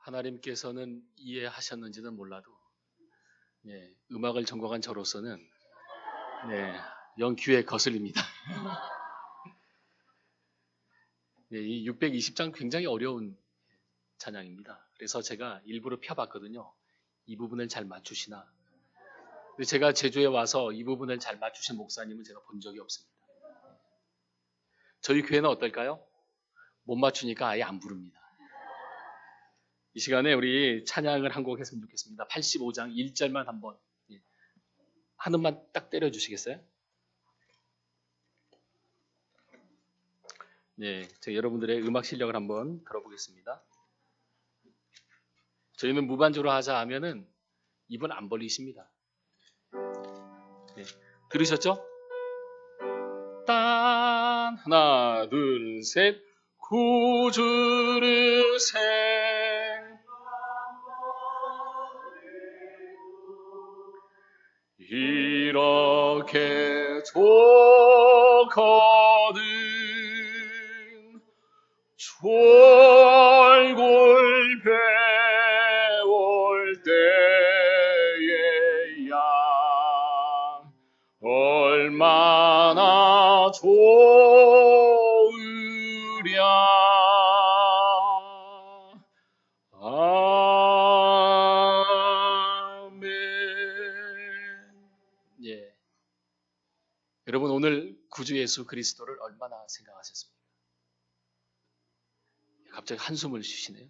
하나님께서는 이해하셨는지는 몰라도 음악을 전공한 저로서는 영 귀에 거슬립니다. 이 620장 굉장히 어려운 찬양입니다. 그래서 제가 일부러 펴봤거든요. 이 부분을 잘 맞추시나. 근데 제가 제주에 와서 이 부분을 잘 맞추신 목사님은 제가 본 적이 없습니다. 저희 교회는 어떨까요? 못 맞추니까 아예 안 부릅니다. 이 시간에 우리 찬양을 한 곡 했으면 좋겠습니다. 85장 1절만 한번 한 음만 딱 때려주시겠어요? 제가 여러분들의 음악 실력을 한번 들어보겠습니다. 저희는 무반주로 하자 하면은 입은 안 벌리십니다. 들으셨죠? 딴 하나 둘 셋 구주를 생 이렇게 좋거든 졸골 배울 때의 양 얼마나 좋으랴. 아멘. 여러분 오늘 구주 예수 그리스도를 얼마나 생각하셨습니까? 갑자기 한숨을 쉬시네요.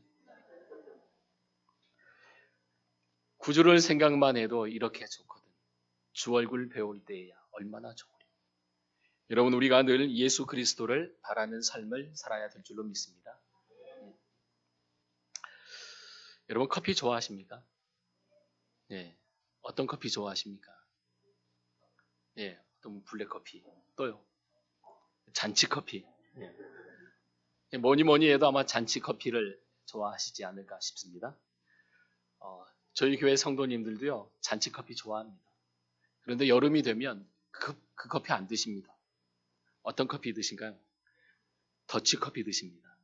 구주를 생각만 해도 이렇게 좋거든. 주 얼굴 배울 때야 얼마나 좋으리. 여러분 우리가 늘 예수 그리스도를 바라는 삶을 살아야 될 줄로 믿습니다. 여러분 커피 좋아하십니까? 어떤 커피 좋아하십니까? 어떤 블랙커피 또요? 잔치커피. 뭐니 해도 아마 잔치커피를 좋아하시지 않을까 싶습니다. 저희 교회 성도님들도요 잔치커피 좋아합니다. 그런데 여름이 되면 그 커피 안 드십니다. 어떤 커피 드신가요? 더치커피 드십니다.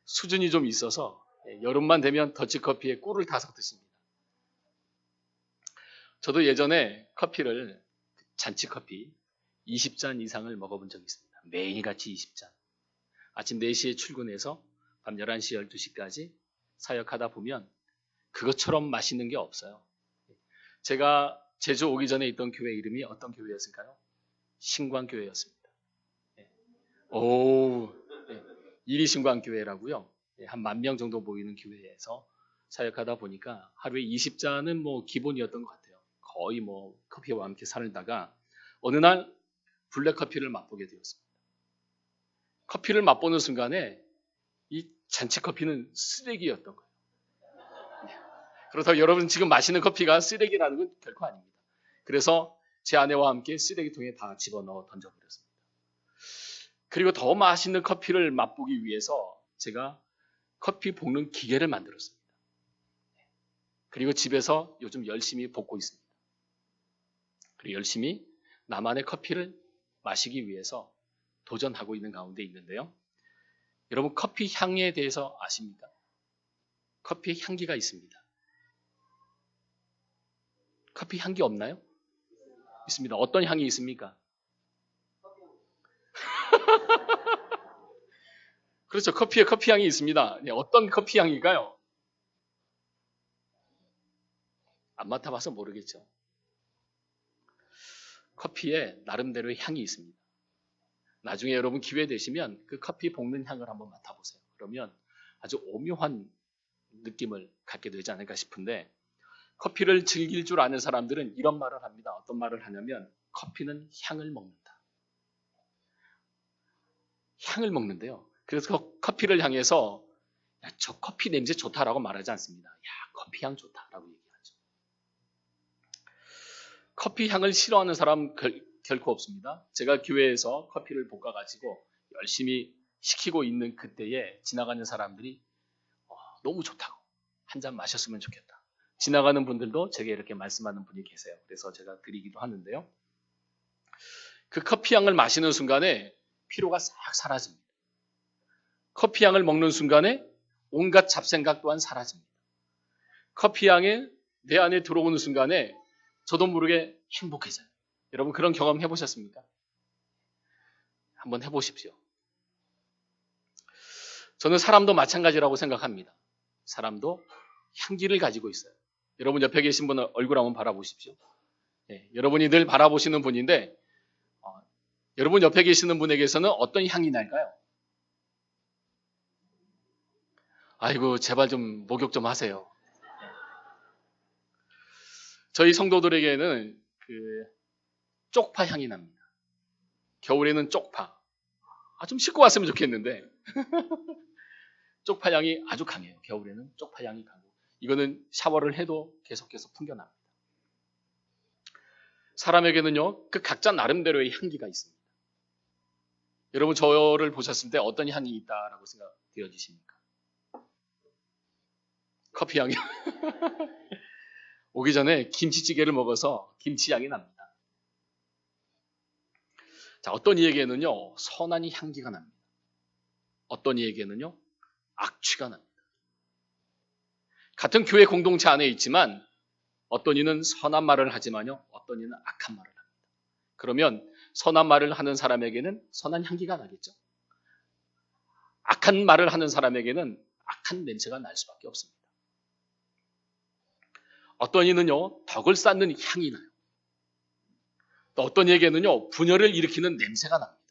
수준이 좀 있어서 여름만 되면 더치커피에 꿀을 타서 드십니다. 저도 예전에 커피를 잔치커피 20잔 이상을 먹어본 적이 있습니다. 매일같이 20잔. 아침 4시에 출근해서 밤 11시, 12시까지 사역하다 보면 그것처럼 맛있는 게 없어요. 제가 제주 오기 전에 있던 교회 이름이 어떤 교회였을까요? 신광교회였습니다. 이리신광교회라고요. 한 10,000명 정도 모이는 교회에서 사역하다 보니까 하루에 20잔은 뭐 기본이었던 것 같아요. 거의 뭐 커피와 함께 살다가 어느 날 블랙커피를 맛보게 되었습니다. 커피를 맛보는 순간에 이 잔치커피는 쓰레기였던 거예요. 그렇다고 여러분 지금 마시는 커피가 쓰레기라는 건 결코 아닙니다. 그래서 제 아내와 함께 쓰레기통에 다 집어넣어 던져버렸습니다. 그리고 더 맛있는 커피를 맛보기 위해서 제가 커피 볶는 기계를 만들었습니다. 그리고 집에서 요즘 열심히 볶고 있습니다. 그리고 열심히 나만의 커피를 마시기 위해서 도전하고 있는 가운데 있는데요. 여러분 커피 향에 대해서 아십니까? 커피에 향기가 있습니다. 커피 향기 없나요? 있습니다. 어떤 향이 있습니까? 그렇죠. 커피에 커피 향이 있습니다. 어떤 커피 향일까요? 안 맡아봐서 모르겠죠. 커피에 나름대로의 향이 있습니다. 나중에 여러분 기회 되시면 그 커피 볶는 향을 한번 맡아보세요. 그러면 아주 오묘한 느낌을 갖게 되지 않을까 싶은데 커피를 즐길 줄 아는 사람들은 이런 말을 합니다. 어떤 말을 하냐면 커피는 향을 먹는다. 향을 먹는데요. 그래서 커피를 향해서 야, 저 커피 냄새 좋다라고 말하지 않습니다. 야, 커피 향 좋다라고 얘기하죠. 커피 향을 싫어하는 사람 결코 없습니다. 제가 교회에서 커피를 볶아가지고 열심히 시키고 있는 그때에 지나가는 사람들이 너무 좋다고 한 잔 마셨으면 좋겠다. 지나가는 분들도 제게 이렇게 말씀하는 분이 계세요. 그래서 제가 드리기도 하는데요. 그 커피 향을 마시는 순간에 피로가 싹 사라집니다. 커피 향을 먹는 순간에 온갖 잡생각 또한 사라집니다. 커피 향이 내 안에 들어오는 순간에 저도 모르게 행복해져요. 여러분 그런 경험 해보셨습니까? 한번 해보십시오. 저는 사람도 마찬가지라고 생각합니다. 사람도 향기를 가지고 있어요. 여러분 옆에 계신 분 얼굴 한번 바라보십시오. 여러분이 늘 바라보시는 분인데 여러분 옆에 계시는 분에게서는 어떤 향이 날까요? 아이고 제발 좀 목욕 좀 하세요. 저희 성도들에게는 쪽파 향이 납니다. 겨울에는 쪽파. 좀 씻고 왔으면 좋겠는데 쪽파 향이 아주 강해요. 겨울에는 쪽파 향이 강하고 이거는 샤워를 해도 계속해서 풍겨납니다. 사람에게는요 그 각자 나름대로의 향기가 있습니다. 여러분 저를 보셨을 때 어떤 향이 있다라고 생각되어지십니까? 커피 향이 오기 전에 김치찌개를 먹어서 김치 향이 납니다. 자, 어떤 이에게는요 선한 향기가 납니다. 어떤 이에게는요 악취가 납니다. 같은 교회 공동체 안에 있지만 어떤 이는 선한 말을 하지만요 어떤 이는 악한 말을 합니다. 그러면 선한 말을 하는 사람에게는 선한 향기가 나겠죠. 악한 말을 하는 사람에게는 악한 냄새가 날 수밖에 없습니다. 어떤 이는요 덕을 쌓는 향이 나요. 또 어떤 이에게는요 분열을 일으키는 냄새가 납니다.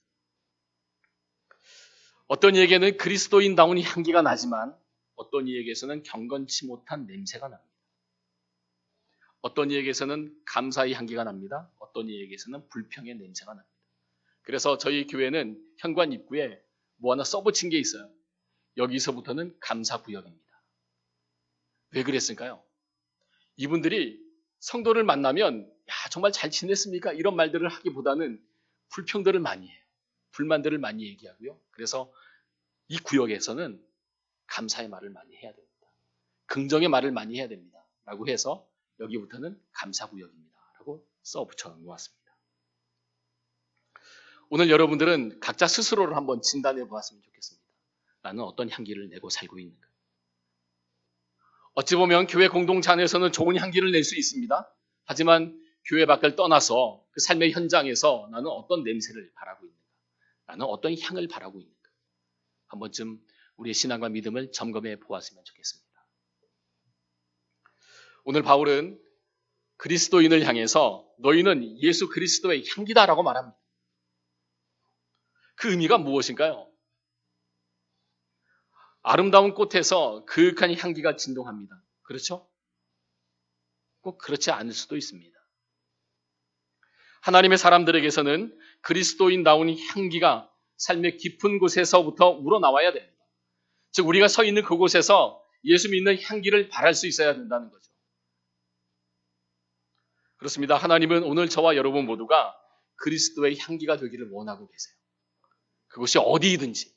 어떤 이에게는 그리스도인다운 향기가 나지만 어떤 이에게서는 경건치 못한 냄새가 납니다. 어떤 이에게서는 감사의 향기가 납니다. 어떤 이에게서는 불평의 냄새가 납니다. 그래서 저희 교회는 현관 입구에 뭐 하나 써붙인 게 있어요. 여기서부터는 감사구역입니다. 왜 그랬을까요? 이분들이 성도를 만나면 야 정말 잘 지냈습니까? 이런 말들을 하기보다는 불평들을 많이 해요. 불만들을 많이 얘기하고요. 그래서 이 구역에서는 감사의 말을 많이 해야 됩니다. 긍정의 말을 많이 해야 됩니다. 라고 해서 여기부터는 감사구역입니다. 라고 써붙여 놓았습니다. 오늘 여러분들은 각자 스스로를 한번 진단해 보았으면 좋겠습니다. 나는 어떤 향기를 내고 살고 있는가? 어찌 보면 교회 공동체 안에서는 좋은 향기를 낼 수 있습니다. 하지만 교회 밖을 떠나서 그 삶의 현장에서 나는 어떤 냄새를 바라고 있는가? 나는 어떤 향을 바라고 있는가? 한 번쯤 우리의 신앙과 믿음을 점검해 보았으면 좋겠습니다. 오늘 바울은 그리스도인을 향해서 너희는 예수 그리스도의 향기다라고 말합니다. 그 의미가 무엇인가요? 아름다운 꽃에서 그윽한 향기가 진동합니다. 그렇죠? 꼭 그렇지 않을 수도 있습니다. 하나님의 사람들에게서는 그리스도인다운 향기가 삶의 깊은 곳에서부터 우러나와야 됩니다. 즉 우리가 서 있는 그곳에서 예수 믿는 향기를 발할 수 있어야 된다는 거죠. 그렇습니다. 하나님은 오늘 저와 여러분 모두가 그리스도의 향기가 되기를 원하고 계세요. 그것이 어디이든지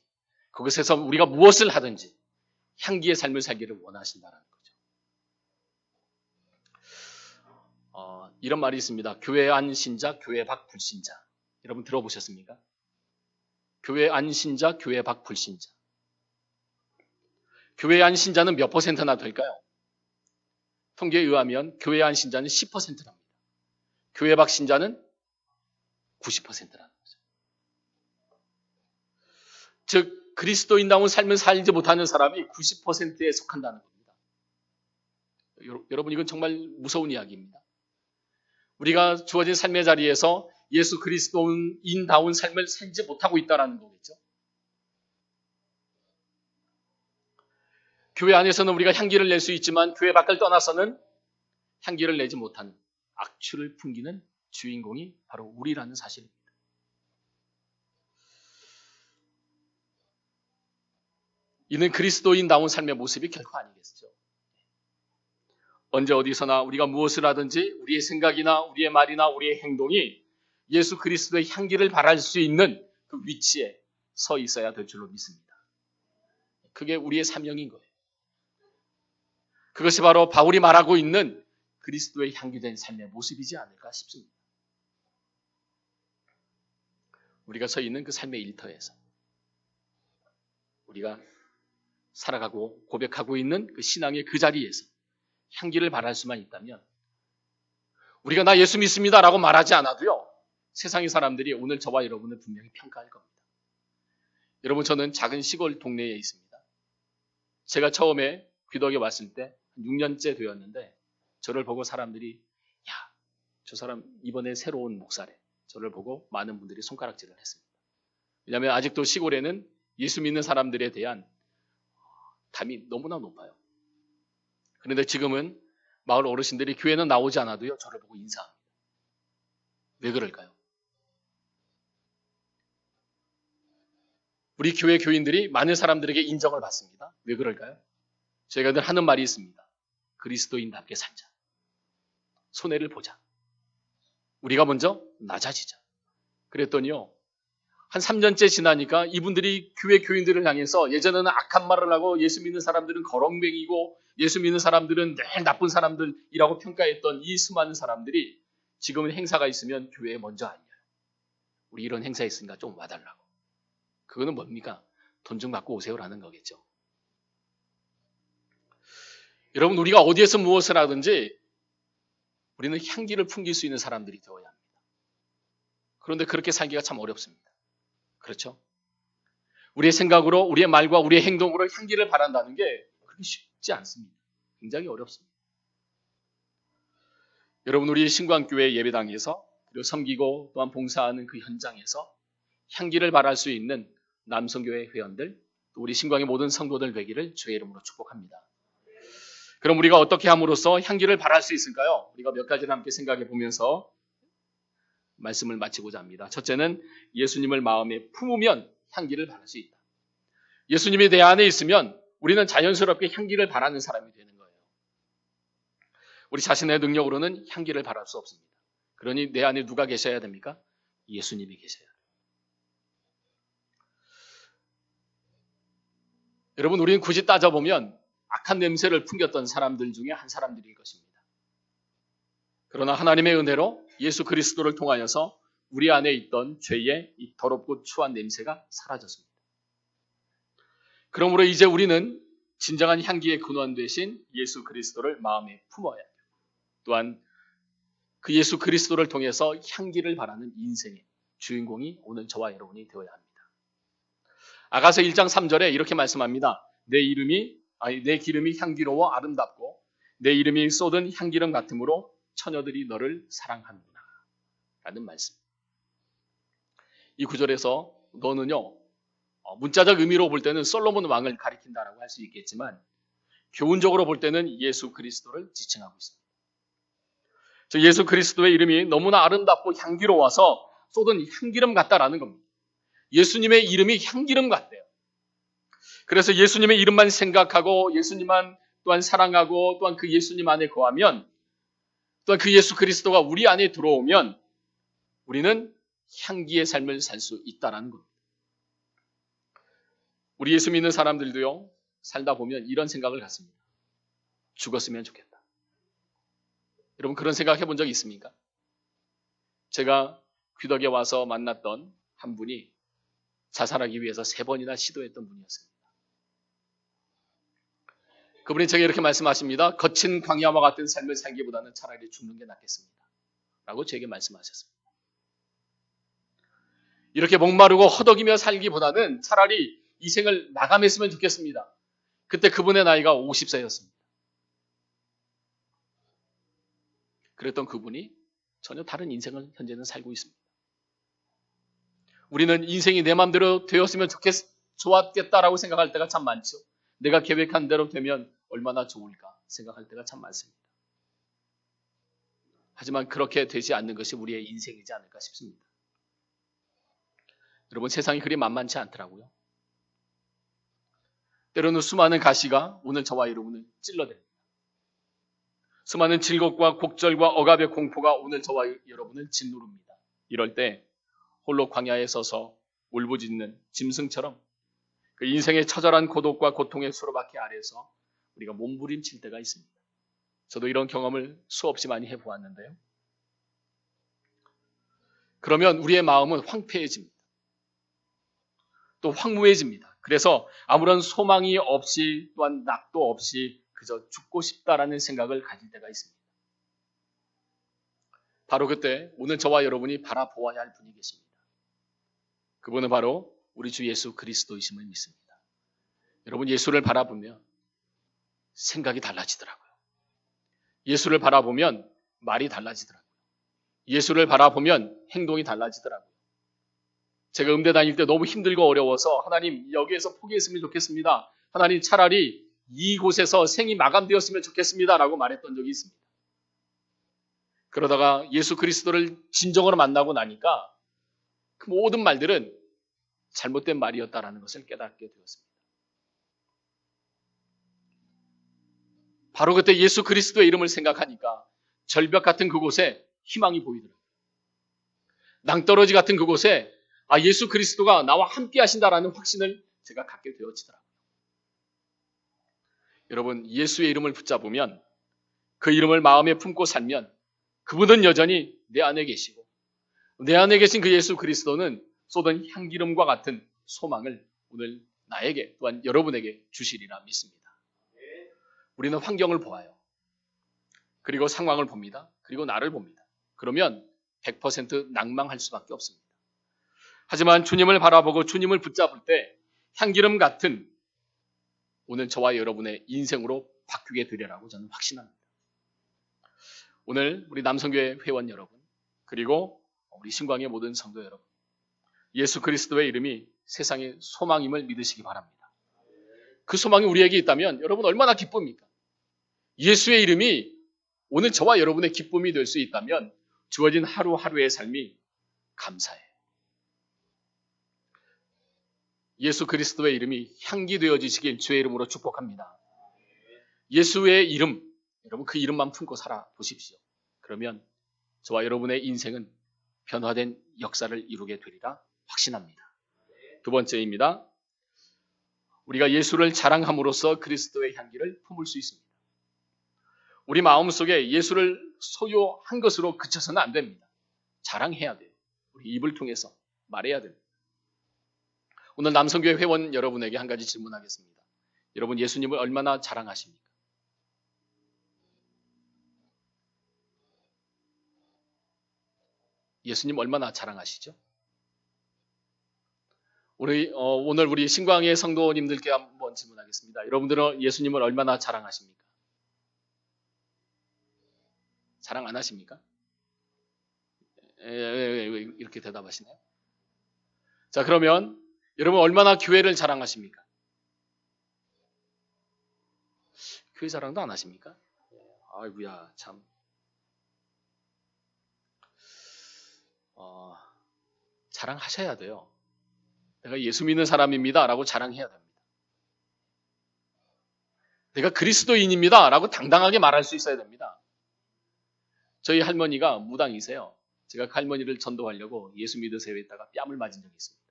그곳에서 우리가 무엇을 하든지 향기의 삶을 살기를 원하신다는 거죠. 이런 말이 있습니다. 교회 안 신자, 교회 밖 불신자. 여러분 들어보셨습니까? 교회 안 신자, 교회 밖 불신자. 교회 안 신자는 몇 퍼센트나 될까요? 통계에 의하면 교회 안 신자는 10%랍니다. 교회 밖 신자는 90%라는 거죠. 즉 그리스도인다운 삶을 살지 못하는 사람이 90%에 속한다는 겁니다. 여러분 이건 정말 무서운 이야기입니다. 우리가 주어진 삶의 자리에서 예수 그리스도인다운 삶을 살지 못하고 있다는 거겠죠. 교회 안에서는 우리가 향기를 낼 수 있지만 교회 밖을 떠나서는 향기를 내지 못한 악취를 풍기는 주인공이 바로 우리라는 사실입니다. 이는 그리스도인다운 삶의 모습이 결코 아니겠죠. 언제 어디서나 우리가 무엇을 하든지 우리의 생각이나 우리의 말이나 우리의 행동이 예수 그리스도의 향기를 발할 수 있는 그 위치에 서 있어야 될 줄로 믿습니다. 그게 우리의 사명인 거예요. 그것이 바로 바울이 말하고 있는 그리스도의 향기된 삶의 모습이지 않을까 싶습니다. 우리가 서 있는 그 삶의 일터에서 우리가 살아가고 고백하고 있는 그 신앙의 그 자리에서 향기를 발할 수만 있다면 우리가 나 예수 믿습니다라고 말하지 않아도요. 세상의 사람들이 오늘 저와 여러분을 분명히 평가할 겁니다. 여러분 저는 작은 시골 동네에 있습니다. 제가 처음에 귀덕에 왔을 때 6년째 되었는데 저를 보고 사람들이 야, 저 사람 이번에 새로운 목사래. 저를 보고 많은 분들이 손가락질을 했습니다. 왜냐하면 아직도 시골에는 예수 믿는 사람들에 대한 담이 너무나 높아요. 그런데 지금은 마을 어르신들이 교회는 나오지 않아도요. 저를 보고 인사합니다. 왜 그럴까요? 우리 교회 교인들이 많은 사람들에게 인정을 받습니다. 왜 그럴까요? 저희가 늘 하는 말이 있습니다. 그리스도인답게 살자. 손해를 보자. 우리가 먼저 낮아지자. 그랬더니요. 한 3년째 지나니까 이분들이 교회 교인들을 향해서 예전에는 악한 말을 하고 예수 믿는 사람들은 거렁뱅이고 예수 믿는 사람들은 늘 나쁜 사람들이라고 평가했던 이 수많은 사람들이 지금은 행사가 있으면 교회에 먼저 앉아요. 우리 이런 행사 있으니까 좀 와달라고. 그거는 뭡니까? 돈 좀 갖고 오세요라는 거겠죠. 여러분 우리가 어디에서 무엇을 하든지 우리는 향기를 풍길 수 있는 사람들이 되어야 합니다. 그런데 그렇게 살기가 참 어렵습니다. 그렇죠? 우리의 생각으로 우리의 말과 우리의 행동으로 향기를 바란다는 게 그렇게 쉽지 않습니다. 굉장히 어렵습니다. 여러분 우리 신광교회 예배당에서 그리고 섬기고 또한 봉사하는 그 현장에서 향기를 발할 수 있는 남성교회 회원들 또 우리 신광의 모든 성도들 되기를 주의 이름으로 축복합니다. 그럼 우리가 어떻게 함으로써 향기를 발할 수 있을까요? 우리가 몇 가지를 함께 생각해 보면서 말씀을 마치고자 합니다. 첫째는 예수님을 마음에 품으면 향기를 발할 수 있다. 예수님이 내 안에 있으면 우리는 자연스럽게 향기를 발하는 사람이 되는 거예요. 우리 자신의 능력으로는 향기를 발할 수 없습니다. 그러니 내 안에 누가 계셔야 됩니까? 예수님이 계셔야 돼요. 여러분 우리는 굳이 따져보면 악한 냄새를 풍겼던 사람들 중에 한 사람들일 것입니다. 그러나 하나님의 은혜로 예수 그리스도를 통하여서 우리 안에 있던 죄의 이 더럽고 추한 냄새가 사라졌습니다. 그러므로 이제 우리는 진정한 향기의 근원 되신 예수 그리스도를 마음에 품어야 해요. 또한 그 예수 그리스도를 통해서 향기를 발하는 인생의 주인공이 오늘 저와 여러분이 되어야 합니다. 아가서 1장 3절에 이렇게 말씀합니다. 내 기름이 향기로워 아름답고 내 이름이 쏟은 향기름 같으므로 처녀들이 너를 사랑하는구나 라는 말씀. 이 구절에서 너는요 문자적 의미로 볼 때는 솔로몬 왕을 가리킨다라고 할 수 있겠지만 교훈적으로 볼 때는 예수 그리스도를 지칭하고 있습니다. 저 예수 그리스도의 이름이 너무나 아름답고 향기로워서 쏟은 향기름 같다라는 겁니다. 예수님의 이름이 향기름 같대요. 그래서 예수님의 이름만 생각하고 예수님만 또한 사랑하고 또한 그 예수님 안에 거하면 또한 그 예수 그리스도가 우리 안에 들어오면 우리는 향기의 삶을 살 수 있다는 겁니다. 우리 예수 믿는 사람들도요. 살다 보면 이런 생각을 갖습니다. 죽었으면 좋겠다. 여러분 그런 생각 해본 적 있습니까? 제가 귀덕에 와서 만났던 한 분이 자살하기 위해서 3번이나 시도했던 분이었습니다. 그분이 제게 이렇게 말씀하십니다. 거친 광야와 같은 삶을 살기보다는 차라리 죽는 게 낫겠습니다. 라고 제게 말씀하셨습니다. 이렇게 목마르고 허덕이며 살기보다는 차라리 이 생을 마감했으면 좋겠습니다. 그때 그분의 나이가 50세였습니다. 그랬던 그분이 전혀 다른 인생을 현재는 살고 있습니다. 우리는 인생이 내 마음대로 되었으면 좋았겠다라고 생각할 때가 참 많죠. 내가 계획한 대로 되면 얼마나 좋을까 생각할 때가 참 많습니다. 하지만 그렇게 되지 않는 것이 우리의 인생이지 않을까 싶습니다. 여러분 세상이 그리 만만치 않더라고요. 때로는 수많은 가시가 오늘 저와 여러분을 찔러댑니다. 수많은 질곡과 곡절과 억압의 공포가 오늘 저와 여러분을 짓누릅니다. 이럴 때 홀로 광야에 서서 울부짖는 짐승처럼 그 인생의 처절한 고독과 고통의 수로바퀴 아래에서 우리가 몸부림칠 때가 있습니다. 저도 이런 경험을 수없이 많이 해보았는데요. 그러면 우리의 마음은 황폐해집니다. 또 황무해집니다. 그래서 아무런 소망이 없이 또한 낙도 없이 그저 죽고 싶다라는 생각을 가질 때가 있습니다. 바로 그때 오늘 저와 여러분이 바라보아야 할 분이 계십니다. 그분은 바로 우리 주 예수 그리스도이심을 믿습니다. 여러분, 예수를 바라보면 생각이 달라지더라고요. 예수를 바라보면 말이 달라지더라고요. 예수를 바라보면 행동이 달라지더라고요. 제가 음대 다닐 때 너무 힘들고 어려워서 하나님 여기에서 포기했으면 좋겠습니다. 하나님 차라리 이곳에서 생이 마감되었으면 좋겠습니다. 라고 말했던 적이 있습니다. 그러다가 예수 그리스도를 진정으로 만나고 나니까 그 모든 말들은 잘못된 말이었다라는 것을 깨닫게 되었습니다. 바로 그때 예수 그리스도의 이름을 생각하니까 절벽 같은 그곳에 희망이 보이더라고요. 낭떠러지 같은 그곳에 예수 그리스도가 나와 함께 하신다라는 확신을 제가 갖게 되어지더라고요. 여러분, 예수의 이름을 붙잡으면, 그 이름을 마음에 품고 살면 그분은 여전히 내 안에 계시고 내 안에 계신 그 예수 그리스도는 쏟은 향기름과 같은 소망을 오늘 나에게 또한 여러분에게 주시리라 믿습니다. 우리는 환경을 보아요. 그리고 상황을 봅니다. 그리고 나를 봅니다. 그러면 100% 낭망할 수밖에 없습니다. 하지만 주님을 바라보고 주님을 붙잡을 때 향기름 같은 오늘 저와 여러분의 인생으로 바뀌게 되리라고 저는 확신합니다. 오늘 우리 남성교회 회원 여러분, 그리고 우리 신광의 모든 성도 여러분, 예수 그리스도의 이름이 세상의 소망임을 믿으시기 바랍니다. 그 소망이 우리에게 있다면 여러분 얼마나 기쁩니까? 예수의 이름이 오늘 저와 여러분의 기쁨이 될 수 있다면 주어진 하루하루의 삶이 감사해요. 예수 그리스도의 이름이 향기 되어지시길 주의 이름으로 축복합니다. 예수의 이름, 여러분 그 이름만 품고 살아보십시오. 그러면 저와 여러분의 인생은 변화된 역사를 이루게 되리라 확신합니다. 두 번째입니다. 우리가 예수를 자랑함으로써 그리스도의 향기를 품을 수 있습니다. 우리 마음속에 예수를 소유한 것으로 그쳐서는 안 됩니다. 자랑해야 돼요. 우리 입을 통해서 말해야 됩니다. 오늘 남성교회 회원 여러분에게 한 가지 질문하겠습니다. 여러분 예수님을 얼마나 자랑하십니까? 예수님 얼마나 자랑하시죠? 오늘 우리 신광의 성도님들께 한번 질문하겠습니다. 여러분들은 예수님을 얼마나 자랑하십니까? 자랑 안 하십니까? 왜 이렇게 대답하시나요? 자, 그러면 여러분 얼마나 교회를 자랑하십니까? 교회 자랑도 안 하십니까? 아이고야 참. 자랑하셔야 돼요. 내가 예수 믿는 사람입니다 라고 자랑해야 됩니다. 내가 그리스도인입니다 라고 당당하게 말할 수 있어야 됩니다. 저희 할머니가 무당이세요. 제가 그 할머니를 전도하려고 예수 믿으세요 했다가 뺨을 맞은 적이 있습니다.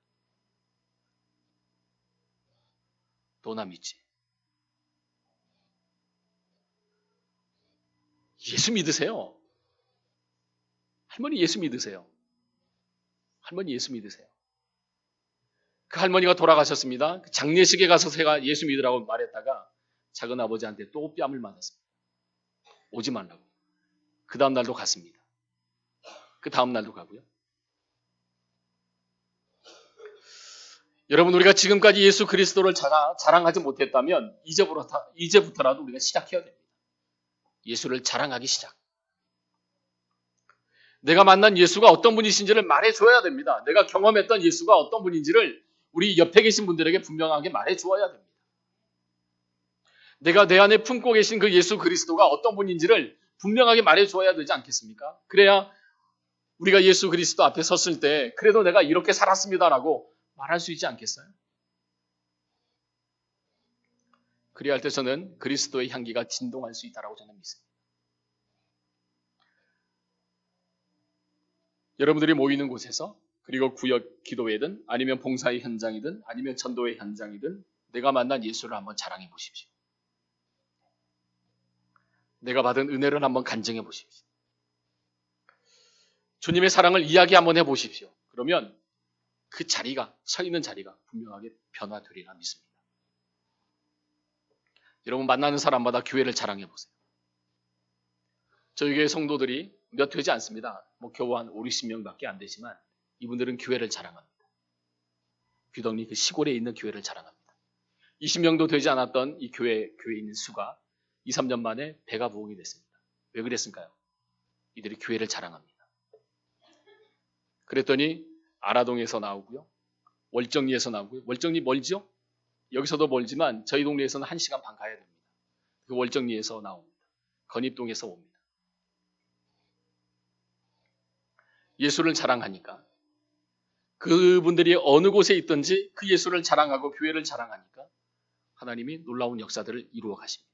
너나 믿지. 예수 믿으세요. 할머니 예수 믿으세요. 할머니 예수 믿으세요. 그 할머니가 돌아가셨습니다. 장례식에 가서 제가 예수 믿으라고 말했다가 작은 아버지한테 또 뺨을 맞았습니다. 오지 말라고. 그 다음 날도 갔습니다. 그 다음 날도 가고요. 여러분 우리가 지금까지 예수 그리스도를 자랑하지 못했다면 이제부터라도 우리가 시작해야 됩니다. 예수를 자랑하기 시작. 내가 만난 예수가 어떤 분이신지를 말해줘야 됩니다. 내가 경험했던 예수가 어떤 분인지를 우리 옆에 계신 분들에게 분명하게 말해주어야 됩니다. 내가 내 안에 품고 계신 그 예수 그리스도가 어떤 분인지를 분명하게 말해줘야 되지 않겠습니까? 그래야 우리가 예수 그리스도 앞에 섰을 때 그래도 내가 이렇게 살았습니다라고 말할 수 있지 않겠어요? 그래야 할 때 저는 그리스도의 향기가 진동할 수 있다고 저는 믿습니다. 여러분들이 모이는 곳에서 그리고 구역 기도회든 아니면 봉사의 현장이든 아니면 전도의 현장이든 내가 만난 예수를 한번 자랑해 보십시오. 내가 받은 은혜를 한번 간증해 보십시오. 주님의 사랑을 이야기 한번 해 보십시오. 그러면 그 자리가, 서 있는 자리가 분명하게 변화되리라 믿습니다. 여러분 만나는 사람마다 교회를 자랑해 보세요. 저희 교회 성도들이 몇 되지 않습니다. 겨우 한 5, 60명밖에 안 되지만 이분들은 교회를 자랑합니다. 귀덕리 그 시골에 있는 교회를 자랑합니다. 20명도 되지 않았던 이 교회에 있는 수가 2, 3년 만에 배가 부흥이 됐습니다. 왜 그랬을까요? 이들이 교회를 자랑합니다. 그랬더니 아라동에서 나오고요. 월정리에서 나오고요. 월정리 멀죠? 여기서도 멀지만 저희 동네에서는 1시간 반 가야 됩니다. 그 월정리에서 나옵니다. 건입동에서 옵니다. 예수를 자랑하니까 그분들이 어느 곳에 있든지 그 예수를 자랑하고 교회를 자랑하니까 하나님이 놀라운 역사들을 이루어 가십니다.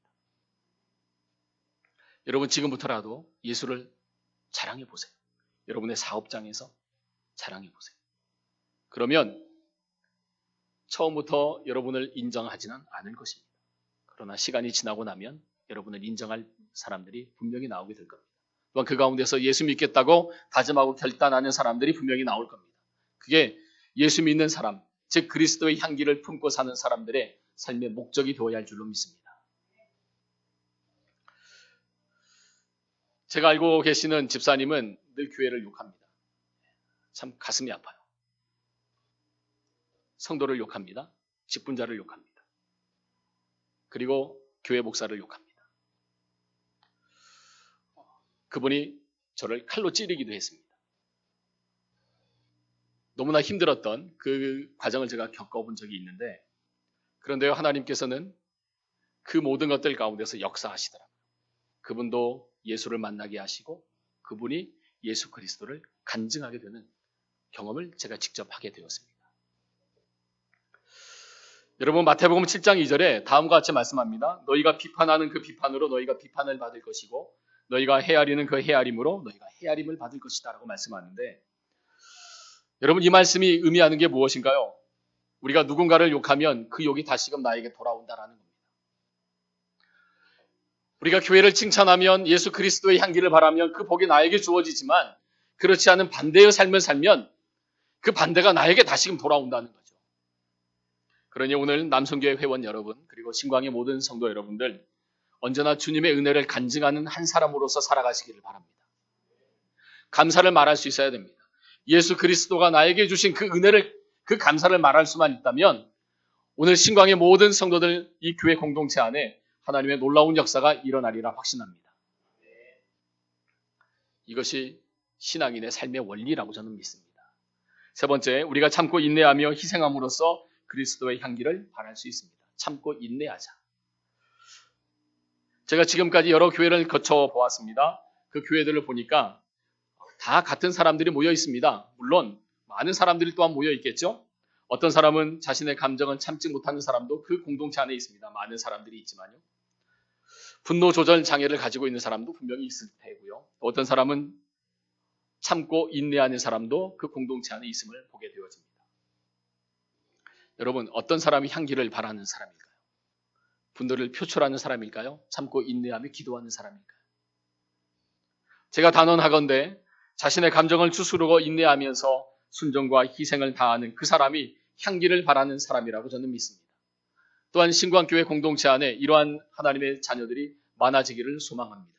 여러분 지금부터라도 예수를 자랑해 보세요. 여러분의 사업장에서 자랑해 보세요. 그러면 처음부터 여러분을 인정하지는 않을 것입니다. 그러나 시간이 지나고 나면 여러분을 인정할 사람들이 분명히 나오게 될 겁니다. 또한 그 가운데서 예수 믿겠다고 다짐하고 결단하는 사람들이 분명히 나올 겁니다. 그게 예수 믿는 사람, 즉 그리스도의 향기를 품고 사는 사람들의 삶의 목적이 되어야 할 줄로 믿습니다. 제가 알고 계시는 집사님은 늘 교회를 욕합니다. 참 가슴이 아파요. 성도를 욕합니다. 직분자를 욕합니다. 그리고 교회 목사를 욕합니다. 그분이 저를 칼로 찌르기도 했습니다. 너무나 힘들었던 그 과정을 제가 겪어본 적이 있는데, 그런데요 하나님께서는 그 모든 것들 가운데서 역사하시더라고요. 그분도 예수를 만나게 하시고 그분이 예수 그리스도를 간증하게 되는 경험을 제가 직접 하게 되었습니다. 여러분 마태복음 7장 2절에 다음과 같이 말씀합니다. 너희가 비판하는 그 비판으로 너희가 비판을 받을 것이고 너희가 헤아리는 그 헤아림으로 너희가 헤아림을 받을 것이다 라고 말씀하는데, 여러분 이 말씀이 의미하는 게 무엇인가요? 우리가 누군가를 욕하면 그 욕이 다시금 나에게 돌아온다라는 겁니다. 우리가 교회를 칭찬하면 예수 그리스도의 향기를 바라면 그 복이 나에게 주어지지만 그렇지 않은 반대의 삶을 살면 그 반대가 나에게 다시금 돌아온다는 거죠. 그러니 오늘 남성교회 회원 여러분 그리고 신광의 모든 성도 여러분들 언제나 주님의 은혜를 간증하는 한 사람으로서 살아가시기를 바랍니다. 감사를 말할 수 있어야 됩니다. 예수 그리스도가 나에게 주신 그 은혜를, 그 감사를 말할 수만 있다면 오늘 신광의 모든 성도들 이 교회 공동체 안에 하나님의 놀라운 역사가 일어나리라 확신합니다. 이것이 신앙인의 삶의 원리라고 저는 믿습니다. 세 번째, 우리가 참고 인내하며 희생함으로써 그리스도의 향기를 발할 수 있습니다. 참고 인내하자. 제가 지금까지 여러 교회를 거쳐보았습니다. 그 교회들을 보니까 다 같은 사람들이 모여 있습니다. 물론 많은 사람들이 또한 모여 있겠죠. 어떤 사람은 자신의 감정을 참지 못하는 사람도 그 공동체 안에 있습니다. 많은 사람들이 있지만요. 분노 조절 장애를 가지고 있는 사람도 분명히 있을 테고요. 어떤 사람은 참고 인내하는 사람도 그 공동체 안에 있음을 보게 되어집니다. 여러분 어떤 사람이 향기를 바라는 사람일까요? 분노를 표출하는 사람일까요? 참고 인내하며 기도하는 사람일까요? 제가 단언하건대 자신의 감정을 추스르고 인내하면서 순종과 희생을 다하는 그 사람이 향기를 바라는 사람이라고 저는 믿습니다. 또한 신광교회 공동체 안에 이러한 하나님의 자녀들이 많아지기를 소망합니다.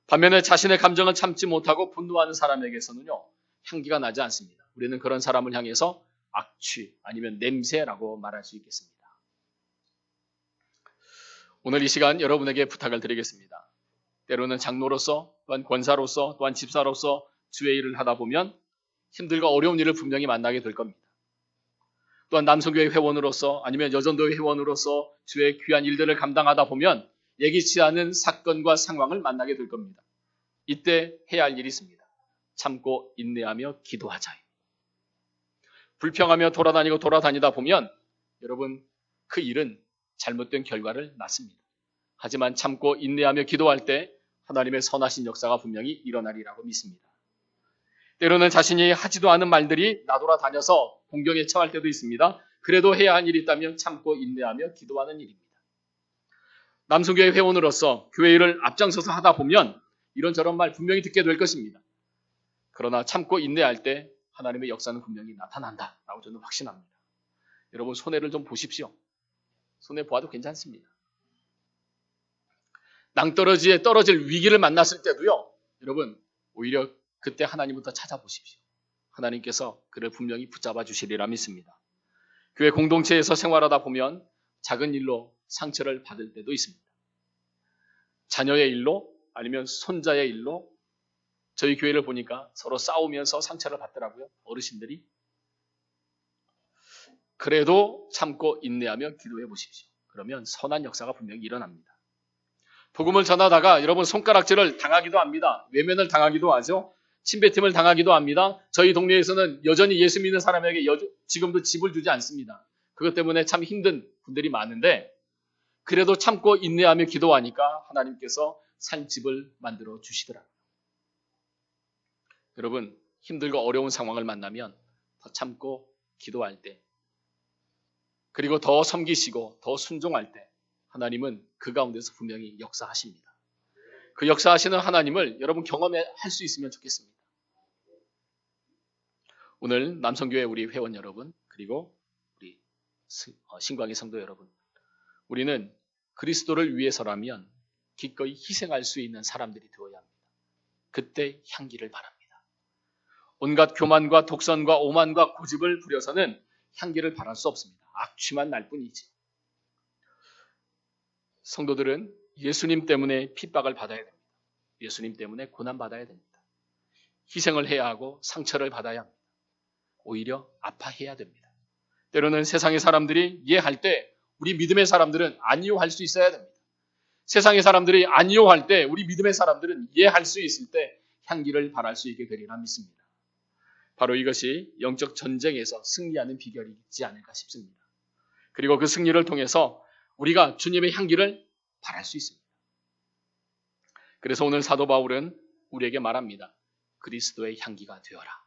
반면에 자신의 감정을 참지 못하고 분노하는 사람에게서는요, 향기가 나지 않습니다. 우리는 그런 사람을 향해서 악취 아니면 냄새라고 말할 수 있겠습니다. 오늘 이 시간 여러분에게 부탁을 드리겠습니다. 때로는 장로로서 또한 권사로서 또한 집사로서 주의 일을 하다 보면 힘들고 어려운 일을 분명히 만나게 될 겁니다. 또한 남성교회 회원으로서 아니면 여전도회 회원으로서 주의 귀한 일들을 감당하다 보면 예기치 않은 사건과 상황을 만나게 될 겁니다. 이때 해야 할 일이 있습니다. 참고 인내하며 기도하자. 불평하며 돌아다니다 보면 여러분 그 일은 잘못된 결과를 낳습니다. 하지만 참고 인내하며 기도할 때 하나님의 선하신 역사가 분명히 일어나리라고 믿습니다. 때로는 자신이 하지도 않은 말들이 나돌아다녀서 공경에 처할 때도 있습니다. 그래도 해야 할 일이 있다면 참고 인내하며 기도하는 일입니다. 남성교회 회원으로서 교회 일을 앞장서서 하다 보면 이런저런 말 분명히 듣게 될 것입니다. 그러나 참고 인내할 때 하나님의 역사는 분명히 나타난다라고 저는 확신합니다. 여러분 손해를 좀 보십시오. 손해 보아도 괜찮습니다. 낭떠러지에 떨어질 위기를 만났을 때도요. 여러분 오히려 그때 하나님부터 찾아보십시오. 하나님께서 그를 분명히 붙잡아 주시리라 믿습니다. 교회 공동체에서 생활하다 보면 작은 일로 상처를 받을 때도 있습니다. 자녀의 일로 아니면 손자의 일로 저희 교회를 보니까 서로 싸우면서 상처를 받더라고요. 어르신들이. 그래도 참고 인내하며 기도해 보십시오. 그러면 선한 역사가 분명히 일어납니다. 복음을 전하다가 여러분 손가락질을 당하기도 합니다. 외면을 당하기도 하죠. 침뱉음을 당하기도 합니다. 저희 동네에서는 여전히 예수 믿는 사람에게 지금도 집을 주지 않습니다. 그것 때문에 참 힘든 분들이 많은데 그래도 참고 인내하며 기도하니까 하나님께서 산 집을 만들어 주시더라고요. 여러분 힘들고 어려운 상황을 만나면 더 참고 기도할 때 그리고 더 섬기시고 더 순종할 때 하나님은 그 가운데서 분명히 역사하십니다. 그 역사하시는 하나님을 여러분 경험할 수 있으면 좋겠습니다. 오늘 남성교회 우리 회원 여러분 그리고 우리 신광의 성도 여러분 우리는 그리스도를 위해서라면 기꺼이 희생할 수 있는 사람들이 되어야 합니다. 그때 향기를 바랍니다. 온갖 교만과 독선과 오만과 고집을 부려서는 향기를 바랄 수 없습니다. 악취만 날 뿐이지. 성도들은 예수님 때문에 핍박을 받아야 됩니다. 예수님 때문에 고난받아야 됩니다. 희생을 해야 하고 상처를 받아야 합니다. 오히려 아파해야 됩니다. 때로는 세상의 사람들이 이해할 때 우리 믿음의 사람들은 아니요 할 수 있어야 됩니다. 세상의 사람들이 아니요 할 때 우리 믿음의 사람들은 이해할 수 있을 때 향기를 발할 수 있게 되리라 믿습니다. 바로 이것이 영적 전쟁에서 승리하는 비결이 있지 않을까 싶습니다. 그리고 그 승리를 통해서 우리가 주님의 향기를 발할 수 있습니다. 그래서 오늘 사도 바울은 우리에게 말합니다. 그리스도의 향기가 되어라.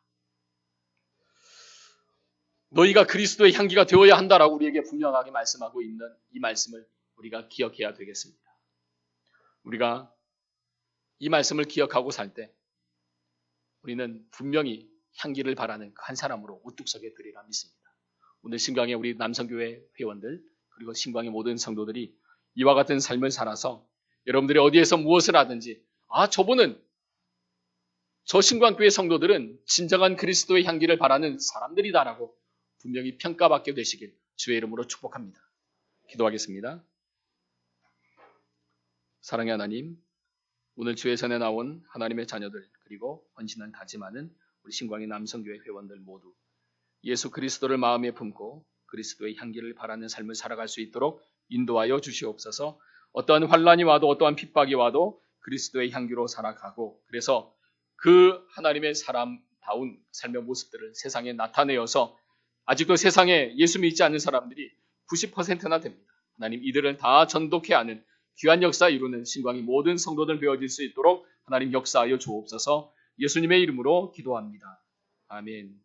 너희가 그리스도의 향기가 되어야 한다라고 우리에게 분명하게 말씀하고 있는 이 말씀을 우리가 기억해야 되겠습니다. 우리가 이 말씀을 기억하고 살 때 우리는 분명히 향기를 바라는 한 사람으로 우뚝 서게 되리라 믿습니다. 오늘 신광의 우리 남성교회 회원들 그리고 신광의 모든 성도들이 이와 같은 삶을 살아서 여러분들이 어디에서 무엇을 하든지 저 신광교회 성도들은 진정한 그리스도의 향기를 바라는 사람들이다라고 분명히 평가받게 되시길 주의 이름으로 축복합니다. 기도하겠습니다. 사랑의 하나님, 오늘 주의 전에 나온 하나님의 자녀들 그리고 헌신을 다짐하는 우리 신광의 남성교회 회원들 모두 예수 그리스도를 마음에 품고 그리스도의 향기를 바라는 삶을 살아갈 수 있도록 인도하여 주시옵소서. 어떠한 환난이 와도 어떠한 핍박이 와도 그리스도의 향기로 살아가고 그래서 그 하나님의 사람다운 삶의 모습들을 세상에 나타내어서 아직도 세상에 예수 믿지 않는 사람들이 90%나 됩니다. 하나님 이들을 다 전독해 하는 귀한 역사 이루는 신광이 모든 성도들 되어질 수 있도록 하나님 역사하여 주옵소서. 예수님의 이름으로 기도합니다. 아멘.